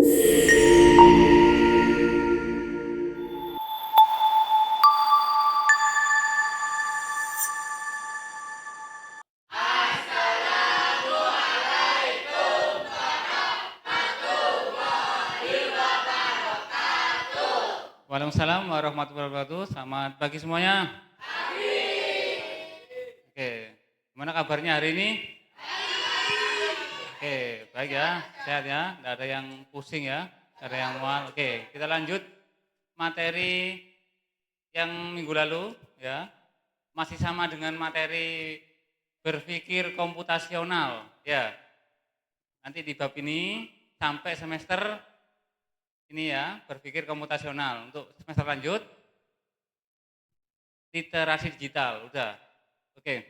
Waalaikumsalam warahmatullahi wabarakatuh. Selamat pagi semuanya. Oke, gimana kabarnya hari ini? Oke, baik ya, sehat ya, tidak ada yang pusing ya, tidak ada yang mual. Oke, kita lanjut materi yang minggu lalu ya, masih sama dengan materi berpikir komputasional ya. Nanti di bab ini sampai semester ini ya, berpikir komputasional. Untuk semester lanjut, literasi digital, udah. Oke,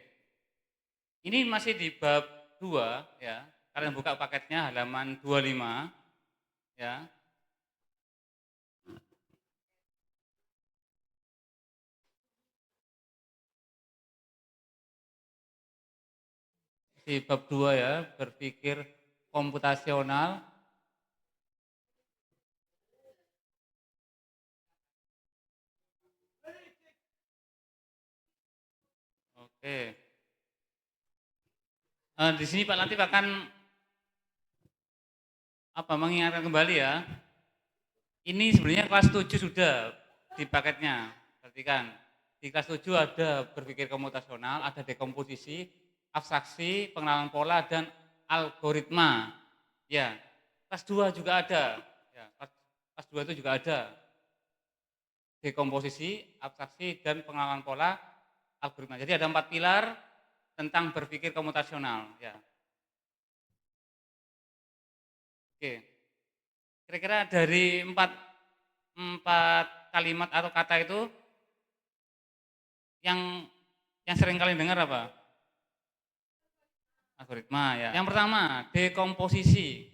ini masih di bab 2 ya. Kalian buka paketnya halaman 25 ya. Di bab 2 ya, berpikir komputasional. Oke. Di sini Pak Latif akan mengingatkan kembali ya. Ini sebenarnya kelas 7 sudah di paketnya. Perhatikan, di kelas 7 ada berpikir komputasional, ada dekomposisi, abstraksi, pengenalan pola, dan algoritma. Ya, kelas 2 juga ada. Ya, kelas 2 itu juga ada. Dekomposisi, abstraksi, dan pengenalan pola, algoritma. Jadi ada 4 pilar tentang berpikir komputasional. Ya. Oke. Kira-kira dari empat kalimat atau kata itu yang sering kalian dengar apa? Algoritma ya. Yang pertama, dekomposisi.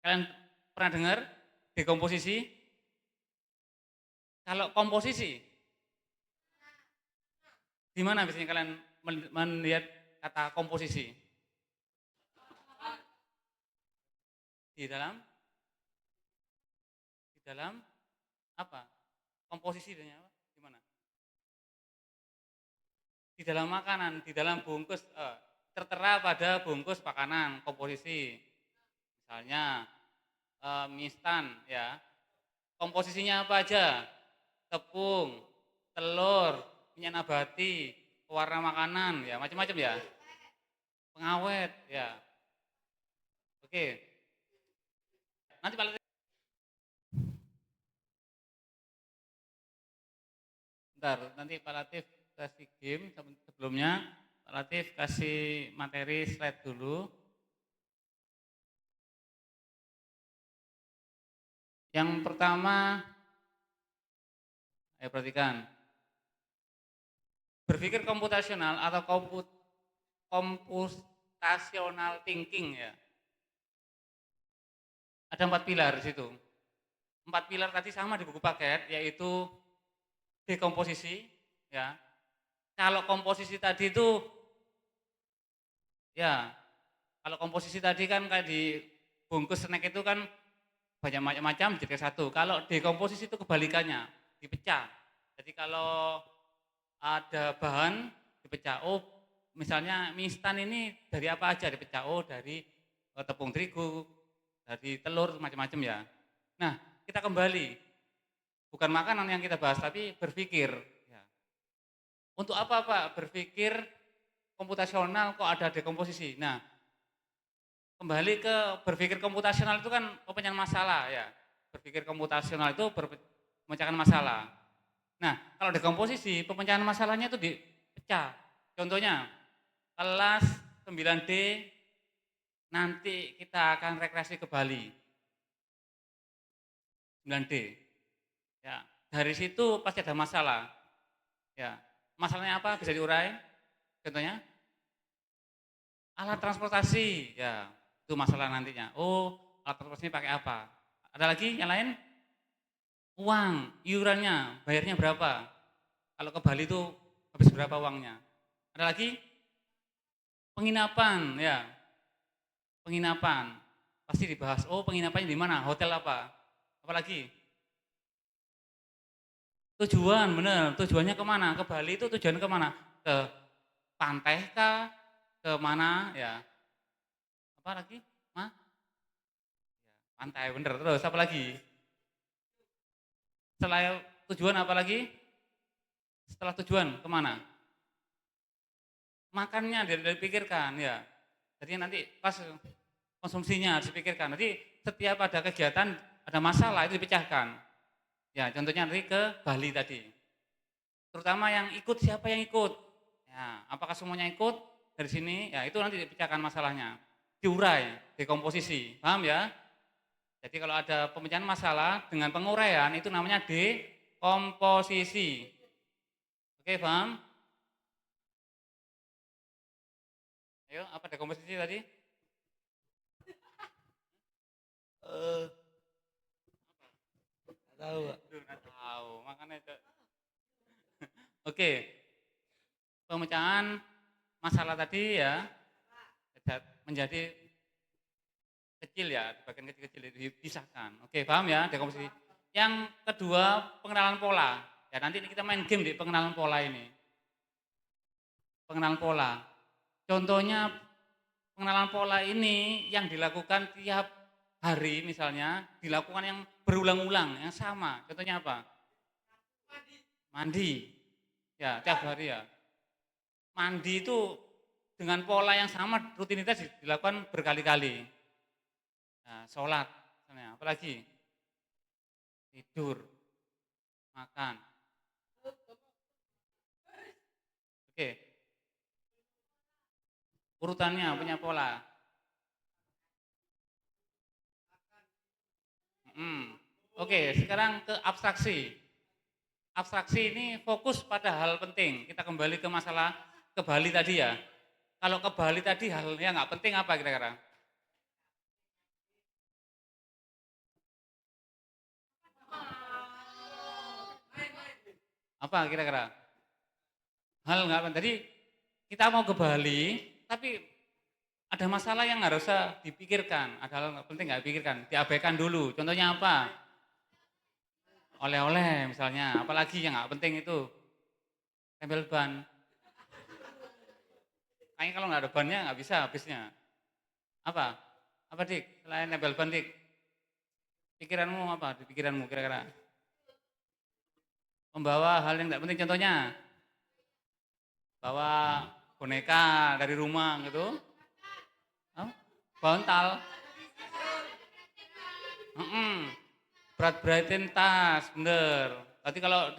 Kalian pernah dengar dekomposisi? Kalau komposisi, di mana biasanya kalian melihat kata komposisi? Di dalam apa? Komposisi apa? Di mana? Di dalam makanan, di dalam bungkus, tertera pada bungkus makanan, komposisi. Misalnya mie instan ya. Komposisinya apa aja? Tepung, telur, minyak nabati, pewarna makanan, ya macam-macam ya. Pengawet, ya. Oke. Nanti Pak Latif, bentar, nanti Pak Latif kasih game sebelumnya. Pak Latif kasih materi slide dulu. Yang pertama, perhatikan. Berpikir komputasional atau computational thinking ya. Ada 4 pilar di situ. 4 pilar tadi sama di buku paket, yaitu dekomposisi ya. Kalau komposisi tadi itu ya, kalau komposisi tadi kan kayak di bungkus snack itu kan banyak macam-macam jadi satu. Kalau dekomposisi itu kebalikannya, dipecah. Jadi kalau ada bahan dipecah. Oh, misalnya mie instan ini dari apa aja dipecah? Oh, dari tepung terigu, dari telur macam-macam ya. Nah, kita kembali. Bukan makanan yang kita bahas, tapi berpikir. Ya. Untuk apa Pak berpikir komputasional kok ada dekomposisi? Nah, kembali ke berpikir komputasional itu kan pemecahan masalah ya. Berpikir komputasional itu memecahkan masalah. Nah, kalau dekomposisi, pemecahan masalahnya itu dipecah. Contohnya, kelas 9D nanti kita akan regresi ke Bali. 9D. Ya, dari situ pasti ada masalah. Ya, masalahnya apa? Bisa diurai? Contohnya, alat transportasi. Ya, itu masalah nantinya. Oh, alat transportasi pakai apa? Ada lagi yang lain? Uang, iurannya, bayarnya berapa? Kalau ke Bali itu habis berapa uangnya? Ada lagi? Penginapan, ya. Penginapan. Pasti dibahas, oh penginapannya di mana, hotel apa, apalagi tujuan, bener, tujuannya kemana, ke Bali itu tujuan kemana, ke pantai kah, ke mana ya, apa lagi, Mah? Pantai, bener, terus apa lagi, setelah tujuan apa lagi, setelah tujuan kemana, makannya dipikirkan ya, jadi nanti pas konsumsinya harus dipikirkan, nanti setiap ada kegiatan, ada masalah itu dipecahkan, ya contohnya nanti ke Bali tadi, terutama yang ikut siapa yang ikut, ya apakah semuanya ikut dari sini, ya itu nanti dipecahkan masalahnya, diurai, dekomposisi, paham ya? Jadi kalau ada pemecahan masalah dengan penguraian itu namanya dekomposisi, oke paham? Ayo apa dekomposisi tadi? Tahu, Pak. Nggak tahu, makanya oke, pemecahan masalah tadi ya menjadi kecil ya, bagian kecil-kecil itu dipisahkan. Oke, paham ya dekomposisi. Yang kedua, pengenalan pola. Ya nanti kita main game di pengenalan pola ini. Pengenalan pola. Contohnya pengenalan pola ini yang dilakukan tiap hari misalnya, dilakukan yang berulang-ulang, yang sama. Contohnya apa? Mandi. Ya, tiap hari ya. Mandi itu dengan pola yang sama, rutinitas dilakukan berkali-kali. Nah, sholat, misalnya, apalagi tidur, makan. Oke, urutannya punya pola. Oke, sekarang ke abstraksi. Abstraksi ini fokus pada hal penting. Kita kembali ke masalah ke Bali tadi ya. Kalau ke Bali tadi hal yang nggak penting apa kira-kira? Apa kira-kira? Hal nggak penting. Tadi kita mau ke Bali, tapi ada masalah yang harusnya dipikirkan. Ada hal nggak penting nggak dipikirkan, diabaikan dulu. Contohnya apa? Oleh-oleh misalnya. Apalagi yang nggak penting itu tempel ban. Kayaknya kalau nggak ada bannya nggak bisa habisnya. Apa? Apa dik? Selain tempel ban dik? Pikiranmu apa? Di pikiranmu kira-kira? Membawa hal yang nggak penting contohnya. Bawa boneka dari rumah gitu. Oh, bantal. Berat-beratin tas, bener. Tadi kalau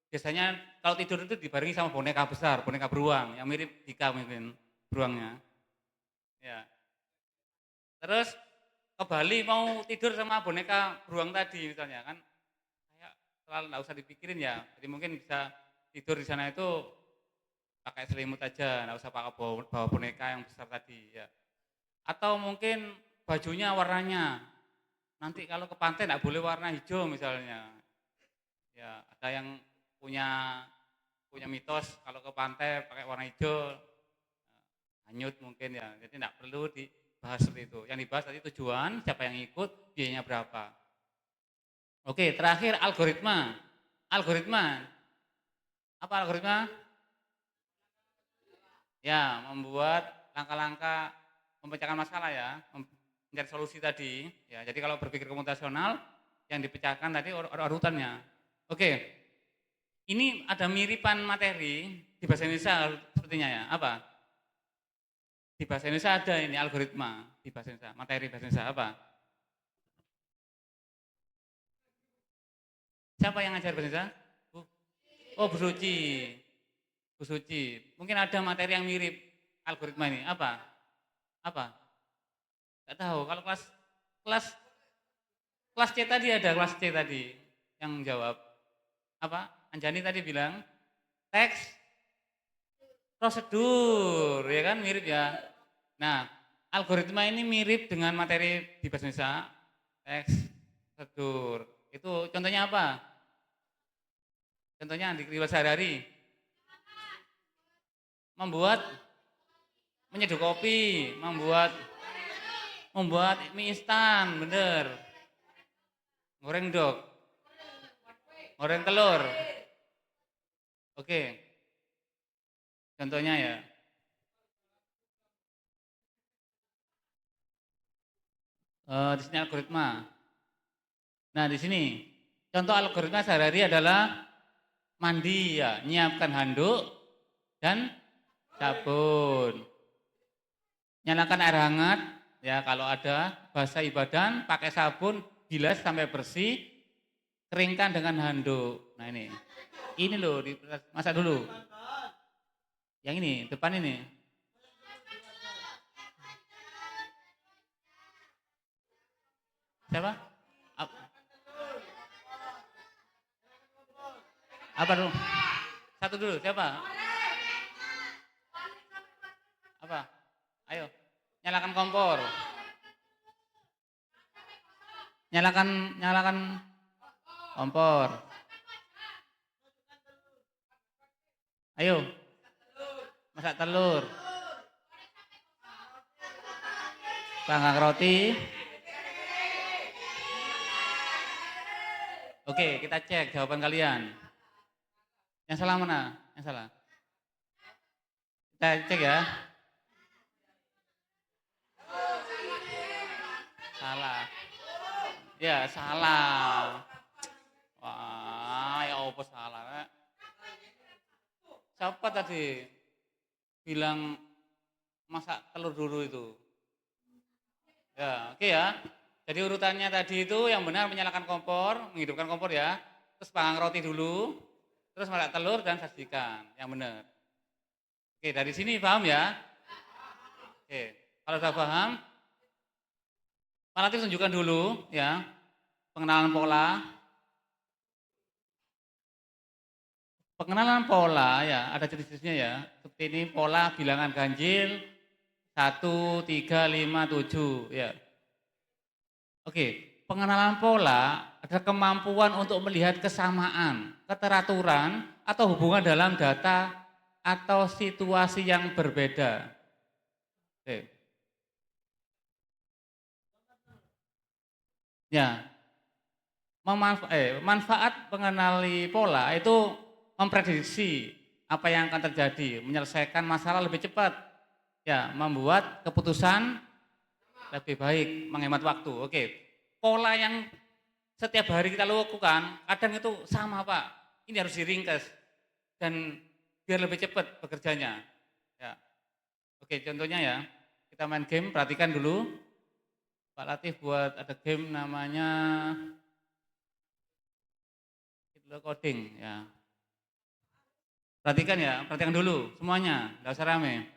biasanya kalau tidur itu dibarengi sama boneka besar, boneka beruang, yang mirip Dika mungkin beruangnya. Ya. Terus ke Bali mau tidur sama boneka beruang tadi misalnya kan, kayak terlalu nggak usah dipikirin ya. Jadi mungkin bisa tidur di sana itu pakai selimut aja, nggak usah pakai bawa boneka yang besar tadi ya. Atau mungkin bajunya warnanya, nanti kalau ke pantai nggak boleh warna hijau misalnya. Ya, ada yang punya punya mitos kalau ke pantai pakai warna hijau hanyut mungkin ya. Jadi tidak perlu dibahas seperti itu. Yang dibahas tadi tujuan, siapa yang ikut, biayanya berapa. Oke, terakhir algoritma. Algoritma. Apa algoritma? Ya, membuat langkah-langkah memecahkan masalah ya, mencari solusi tadi. Ya, jadi kalau berpikir komputasional yang dipecahkan tadi urutannya. Oke, ini ada miripan materi di bahasa Indonesia sepertinya ya. Apa? Di bahasa Indonesia ada ini algoritma di bahasa Indonesia, materi bahasa Indonesia apa? Siapa yang ngajar bahasa Indonesia? Oh, Bu Suci. Bu Suci. Mungkin ada materi yang mirip algoritma ini. Apa? Apa? Enggak tahu. Kalau kelas kelas C tadi ada kelas C tadi yang jawab. Apa? Anjani tadi bilang teks prosedur, ya kan mirip ya. Nah, algoritma ini mirip dengan materi di bahasa Indonesia, teks prosedur. Itu contohnya apa? Contohnya di kehidupan sehari-hari. Membuat menyeduh kopi, membuat Membuat mie instan, bener. Goreng dok, goreng telur. Oke, contohnya ya. Di sini algoritma. Nah di sini contoh algoritma sehari-hari adalah mandi ya, nyiapkan handuk dan sabun. Nyalakan air hangat ya kalau ada, basahi badan, pakai sabun, bilas sampai bersih, keringkan dengan handuk. Nah ini loh, masak dulu. Yang ini, depan ini. Siapa? Apa dulu? Satu dulu, siapa? Apa? Ayo, nyalakan kompor. Nyalakan kompor. Ayo, masak telur. Panggang roti. Oke, kita cek jawaban kalian. Yang salah mana? Yang salah. Kita cek ya. Salah. Ya, salah. Wah, ya apa salah? Siapa tadi bilang masak telur dulu itu? Ya, oke ya. Jadi urutannya tadi itu yang benar menyalakan kompor, menghidupkan kompor ya. Terus panggang roti dulu, terus masak telur dan sajikan. Yang benar. Oke, dari sini paham ya? Oke, kalau sudah paham, Pak Latif tunjukkan dulu ya, pengenalan pola. Pengenalan pola ya, ada jenis-jenisnya ya. Seperti ini pola bilangan ganjil 1, 3, 5, 7 ya. Oke, pengenalan pola adalah kemampuan untuk melihat kesamaan, keteraturan atau hubungan dalam data atau situasi yang berbeda. Oke. Ya, manfaat mengenali pola itu memprediksi apa yang akan terjadi, menyelesaikan masalah lebih cepat, ya, membuat keputusan lebih baik, menghemat waktu. Oke, pola yang setiap hari kita lakukan, kadang itu sama Pak, ini harus diringkas dan biar lebih cepat bekerjanya. Ya. Oke, contohnya ya, kita main game, perhatikan dulu. Pak Latif buat ada game namanya coding ya. Perhatikan ya, perhatikan dulu semuanya, nggak usah rame.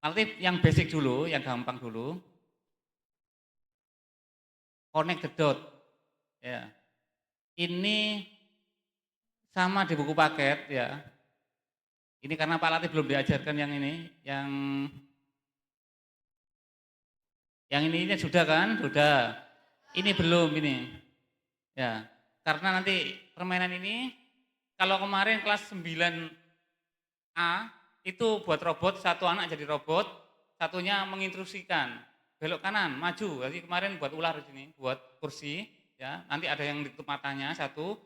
Latif yang basic dulu, yang gampang dulu. Connect the dot. Ya. Ini sama di buku paket ya. Ini karena Pak Latif belum diajarkan yang ini, yang ini sudah kan? Sudah. Ini belum ini. Ya. Karena nanti permainan ini kalau kemarin kelas 9A itu buat robot, satu anak jadi robot, satunya menginstruksikan belok kanan, maju. Jadi kemarin buat ular di sini, buat kursi, ya. Nanti ada yang ditutup matanya satu,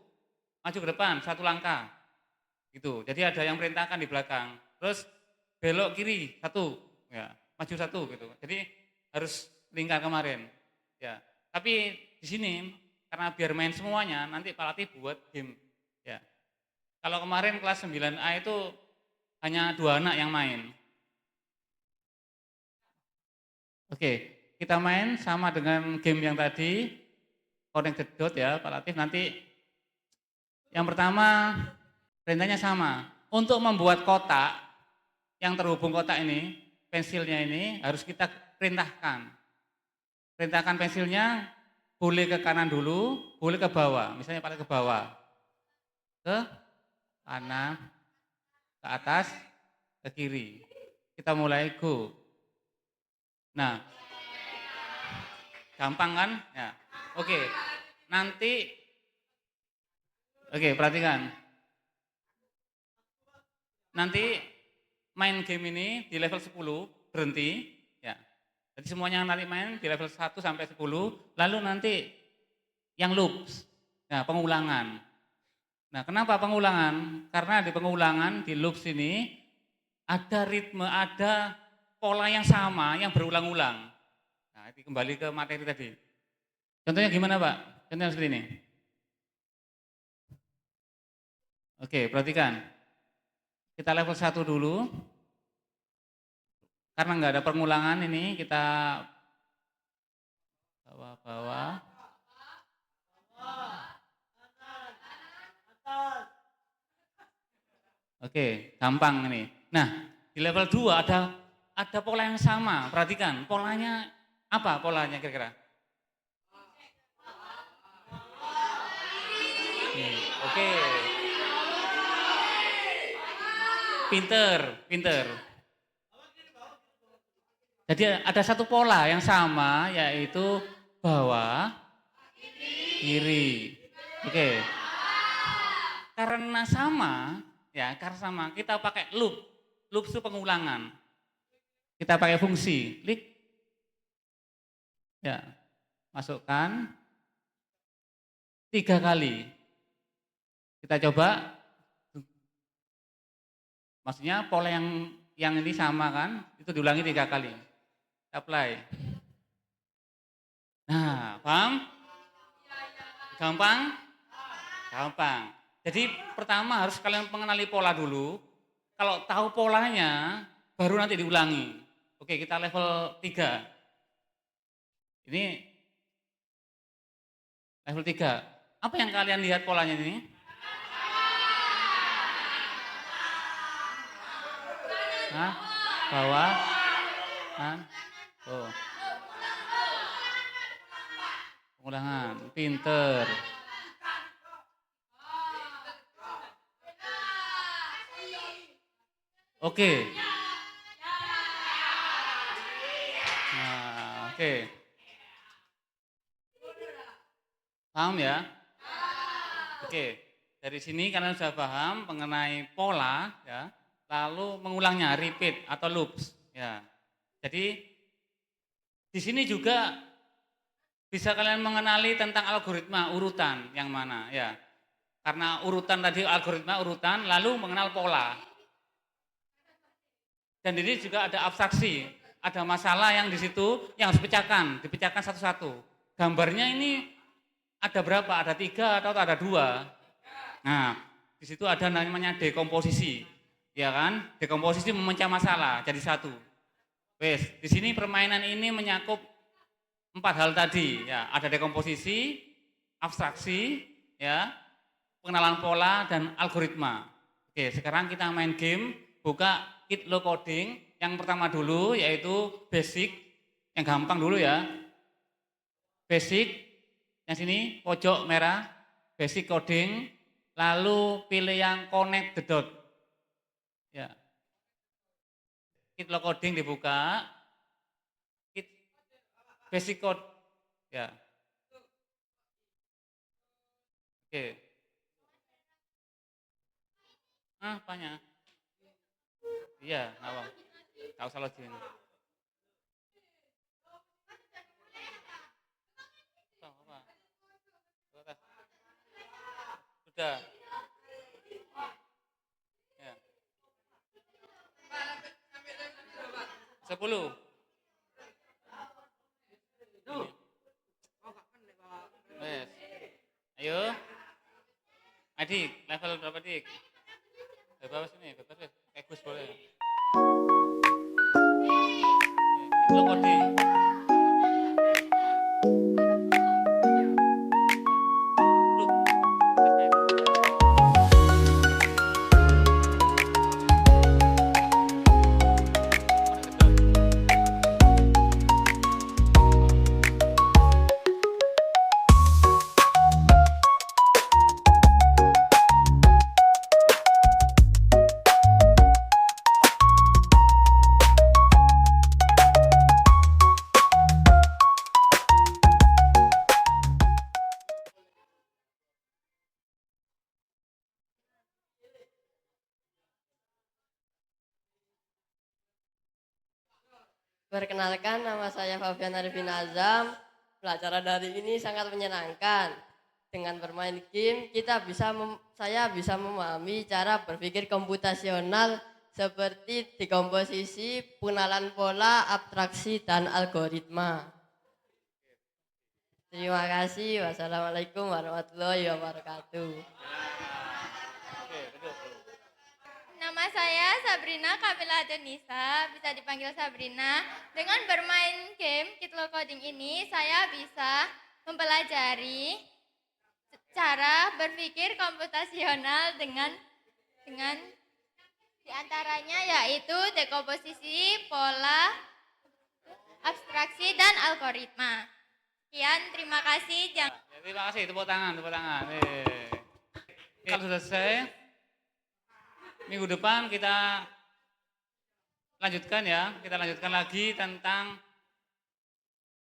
maju ke depan satu langkah, gitu. Jadi ada yang perintahkan di belakang. Terus belok kiri satu, ya, maju satu, gitu. Jadi harus lingkar kemarin, ya. Tapi di sini karena biar main semuanya, nanti Pak Latif buat game, ya. Kalau kemarin kelas 9A itu hanya 2 anak yang main. Oke, kita main sama dengan game yang tadi, Connect the Dot ya Pak Latif. Nanti yang pertama perintahnya sama. Untuk membuat kotak yang terhubung kotak ini, pensilnya ini harus kita perintahkan. Perintahkan pensilnya boleh ke kanan dulu, boleh ke bawah. Misalnya paling ke bawah, ke kanan, ke atas, ke kiri. Kita mulai go. Nah, gampang kan? Ya. Oke. Nanti perhatikan. Nanti main game ini di level 10 berhenti, ya. Jadi semuanya yang narik main di level 1 sampai 10, lalu nanti yang loops, nah pengulangan. Nah kenapa pengulangan? Karena di pengulangan, di loops ini ada ritme, ada pola yang sama yang berulang-ulang. Nah ini kembali ke materi tadi. Contohnya gimana Pak? Contohnya seperti ini. Oke, perhatikan. Kita level 1 dulu. Karena nggak ada pengulangan ini, kita bawah. Oke, gampang ini. Nah, di level 2 ada pola yang sama. Perhatikan, polanya apa polanya kira-kira? Oke. Pinter. Jadi ada satu pola yang sama, yaitu bawah, kiri. Oke. Karena sama, kita pakai loop. Loop itu pengulangan. Kita pakai fungsi, klik. Ya, masukkan 3 kali. Kita coba. Maksudnya pola yang ini sama kan, itu diulangi 3 kali. Apply. Nah, paham? Gampang? Gampang. Jadi pertama harus kalian mengenali pola dulu. Kalau tahu polanya, baru nanti diulangi. Oke, kita level 3. Ini level 3. Apa yang kalian lihat polanya ini? Nah, bawah, pengulangan, pinter. Oke. Nah, oke. Paham ya? Oke. Dari sini kalian sudah paham mengenai pola, ya. Lalu mengulangnya, repeat atau loops. Ya. Jadi di sini juga bisa kalian mengenali tentang algoritma urutan yang mana, ya. Karena urutan tadi algoritma urutan, lalu mengenal pola. Dan ini juga ada abstraksi, ada masalah yang di situ yang harus dipecahkan satu-satu. Gambarnya ini ada berapa? Ada 3 atau ada 2? Nah, di situ ada namanya dekomposisi. Ya kan, dekomposisi memecah masalah jadi 1. Wes, di sini permainan ini menyakup 4 hal tadi, ya. Ada dekomposisi, abstraksi, ya, pengenalan pola dan algoritma. Oke, sekarang kita main game, buka kit low coding. Yang pertama dulu yaitu basic, yang gampang dulu ya. Basic, yang sini pojok merah, basic coding, lalu pilih yang connect the dot. Ya. Kit low coding dibuka. Kit basic code. Ya. Oke. Apanya? Iya, awal. Enggak usah login. Sudah. 10. Wes. Ayo. Adik, level berapa dik? Bebas sini, bebas wes. Kayak Gus boleh. Lo coding. Perkenalkan, nama saya Fabian Arifin Azam. Pelajaran hari ini sangat menyenangkan. Dengan bermain game, saya bisa memahami cara berpikir komputasional seperti dekomposisi, pengenalan pola, abstraksi, dan algoritma. Terima kasih. Wassalamualaikum warahmatullahi wabarakatuh. Nama saya Sabrina Kamila Denisa, bisa dipanggil Sabrina. Dengan bermain game Kitlo Coding ini, saya bisa mempelajari cara berpikir komputasional dengan diantaranya yaitu dekomposisi, pola, abstraksi, dan algoritma. Sekian, terima kasih. Terima kasih, tepuk tangan, tepuk tangan. Kalau sudah selesai, minggu depan kita lanjutkan ya, kita lanjutkan lagi tentang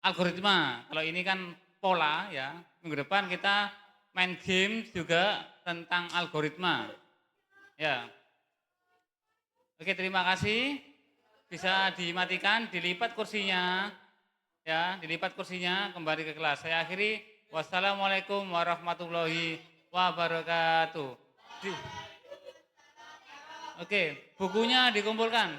algoritma. Kalau ini kan pola ya, minggu depan kita main game juga tentang algoritma. Ya. Oke, terima kasih. Bisa dimatikan, dilipat kursinya. Ya, dilipat kursinya, kembali ke kelas. Saya akhiri. Wassalamualaikum warahmatullahi wabarakatuh. Oke, bukunya dikumpulkan.